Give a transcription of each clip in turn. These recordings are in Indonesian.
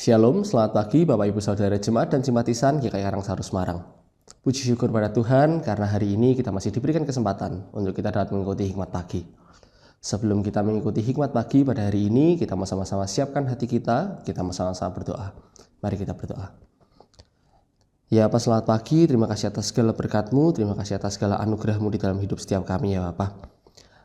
Shalom, selamat pagi Bapak Ibu Saudara Jemaat dan Simpatisan GKI Karangsaru Semarang. Puji syukur pada Tuhan karena hari ini kita masih diberikan kesempatan untuk kita dapat mengikuti hikmat pagi. Sebelum kita mengikuti hikmat pagi pada hari ini, kita mau sama-sama siapkan hati kita mau sama-sama berdoa. Mari kita berdoa. Ya Bapak, selamat pagi, terima kasih atas segala berkat-Mu, terima kasih atas segala anugerah-Mu di dalam hidup setiap kami ya Bapak.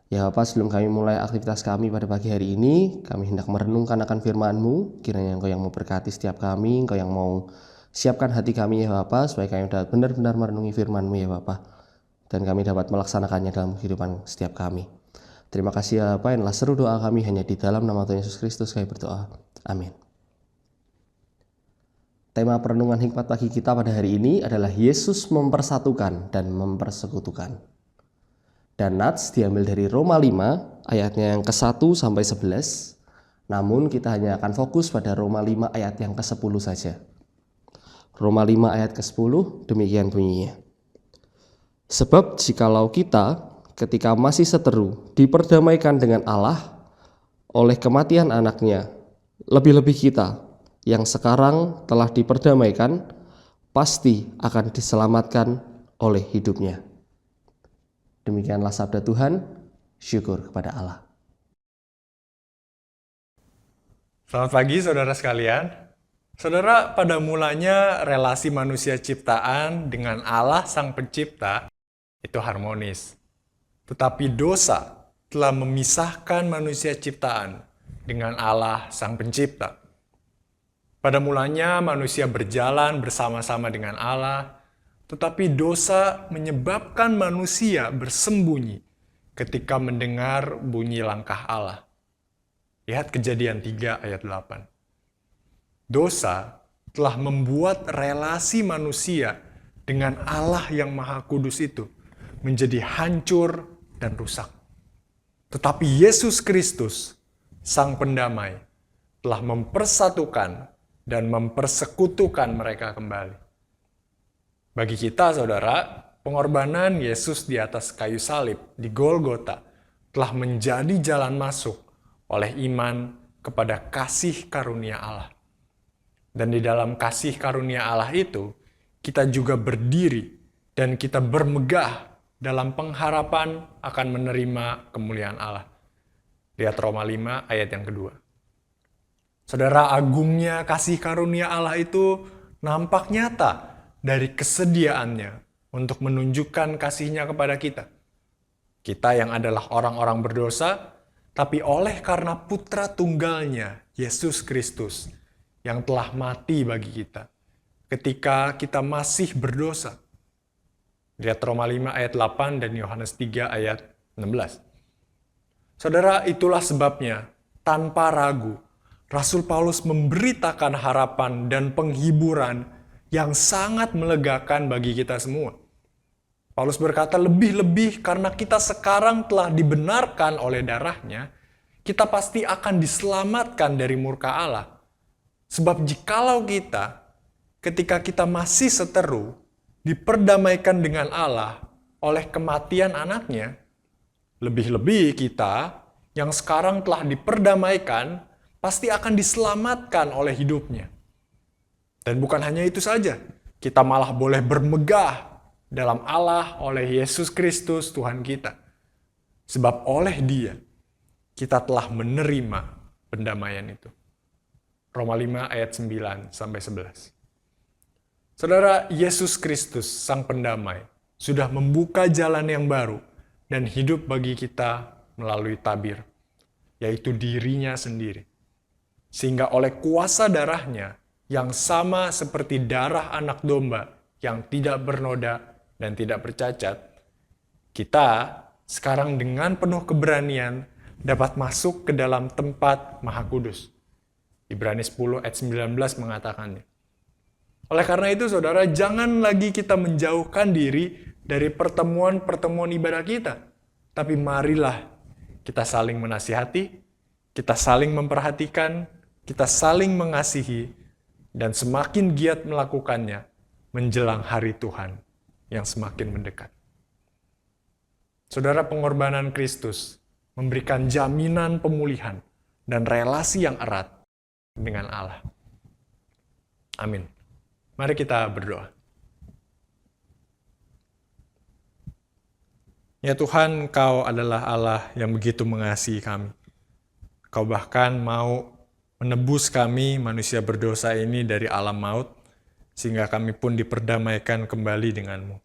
Ya Bapak, sebelum kami mulai aktivitas kami pada pagi hari ini, kami hendak merenungkan akan firman-Mu. Kiranya Engkau yang memberkati setiap kami, Engkau yang mau siapkan hati kami ya Bapak, supaya kami dapat benar-benar merenungi firman-Mu ya Bapak, dan kami dapat melaksanakannya dalam kehidupan setiap kami. Terima kasih ya Bapak, inilah seru doa kami hanya di dalam nama Tuhan Yesus Kristus kami berdoa. Amin. Tema perenungan hikmat pagi kita pada hari ini adalah Yesus mempersatukan dan mempersekutukan. Dan nats diambil dari Roma 5 ayatnya yang ke-1 sampai 11. Namun kita hanya akan fokus pada Roma 5 ayat yang ke-10 saja. Roma 5 ayat ke-10 demikian bunyinya. Sebab jikalau kita ketika masih seteru diperdamaikan dengan Allah oleh kematian anaknya, lebih-lebih kita yang sekarang telah diperdamaikan pasti akan diselamatkan oleh hidupnya. Demikianlah sabda Tuhan, syukur kepada Allah. Selamat pagi saudara sekalian. Saudara, pada mulanya relasi manusia ciptaan dengan Allah Sang Pencipta itu harmonis. Tetapi dosa telah memisahkan manusia ciptaan dengan Allah Sang Pencipta. Pada mulanya manusia berjalan bersama-sama dengan Allah, tetapi dosa menyebabkan manusia bersembunyi ketika mendengar bunyi langkah Allah. Lihat Kejadian 3 ayat 8. Dosa telah membuat relasi manusia dengan Allah yang Maha Kudus itu menjadi hancur dan rusak. Tetapi Yesus Kristus, Sang Pendamai, telah mempersatukan dan mempersekutukan mereka kembali. Bagi kita, saudara, pengorbanan Yesus di atas kayu salib di Golgota telah menjadi jalan masuk oleh iman kepada kasih karunia Allah. Dan di dalam kasih karunia Allah itu, kita juga berdiri dan kita bermegah dalam pengharapan akan menerima kemuliaan Allah. Lihat Roma 5 ayat yang kedua. Saudara, agungnya kasih karunia Allah itu nampak nyata dari kesediaannya untuk menunjukkan kasih-Nya kepada kita. Kita yang adalah orang-orang berdosa, tapi oleh karena Putra Tunggal-Nya, Yesus Kristus, yang telah mati bagi kita, ketika kita masih berdosa. Lihat Roma 5 ayat 8 dan Yohanes 3 ayat 16. Saudara, itulah sebabnya, tanpa ragu, Rasul Paulus memberitakan harapan dan penghiburan yang sangat melegakan bagi kita semua. Paulus berkata, lebih-lebih karena kita sekarang telah dibenarkan oleh darah-Nya, kita pasti akan diselamatkan dari murka Allah. Sebab jikalau kita, ketika kita masih seteru, diperdamaikan dengan Allah oleh kematian anaknya, lebih-lebih kita yang sekarang telah diperdamaikan, pasti akan diselamatkan oleh hidupnya. Dan bukan hanya itu saja, kita malah boleh bermegah dalam Allah oleh Yesus Kristus Tuhan kita. Sebab oleh Dia, kita telah menerima pendamaian itu. Roma 5 ayat 9 sampai 11. Saudara, Yesus Kristus Sang Pendamai sudah membuka jalan yang baru dan hidup bagi kita melalui tabir, yaitu diri-Nya sendiri. Sehingga oleh kuasa darah-Nya, yang sama seperti darah anak domba yang tidak bernoda dan tidak bercacat, kita sekarang dengan penuh keberanian dapat masuk ke dalam tempat Maha Kudus. Ibrani 10 ayat 19 mengatakannya. Oleh karena itu, saudara, jangan lagi kita menjauhkan diri dari pertemuan-pertemuan ibadah kita. Tapi marilah kita saling menasihati, kita saling memperhatikan, kita saling mengasihi, dan semakin giat melakukannya menjelang hari Tuhan yang semakin mendekat. Saudara, pengorbanan Kristus memberikan jaminan pemulihan dan relasi yang erat dengan Allah. Amin. Mari kita berdoa. Ya Tuhan, Engkau adalah Allah yang begitu mengasihi kami. Kau bahkan mau menebus kami, manusia berdosa ini, dari alam maut, sehingga kami pun diperdamaikan kembali denganmu.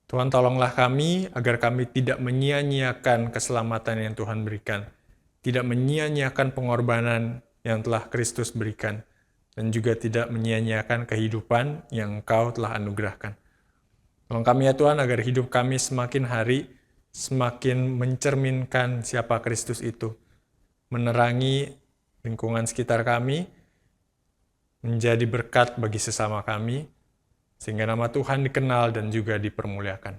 Tuhan, tolonglah kami agar kami tidak menyia-nyiakan keselamatan yang Tuhan berikan, tidak menyia-nyiakan pengorbanan yang telah Kristus berikan, dan juga tidak menyia-nyiakan kehidupan yang Engkau telah anugerahkan. Tolong kami ya Tuhan, agar hidup kami semakin hari semakin mencerminkan siapa Kristus itu, menerangi lingkungan sekitar kami, menjadi berkat bagi sesama kami, sehingga nama Tuhan dikenal dan juga dipermuliakan.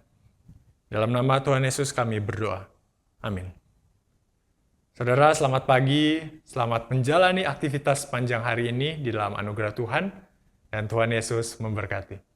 Dalam nama Tuhan Yesus kami berdoa. Amin. Saudara, selamat pagi, selamat menjalani aktivitas sepanjang hari ini di dalam anugerah Tuhan, dan Tuhan Yesus memberkati.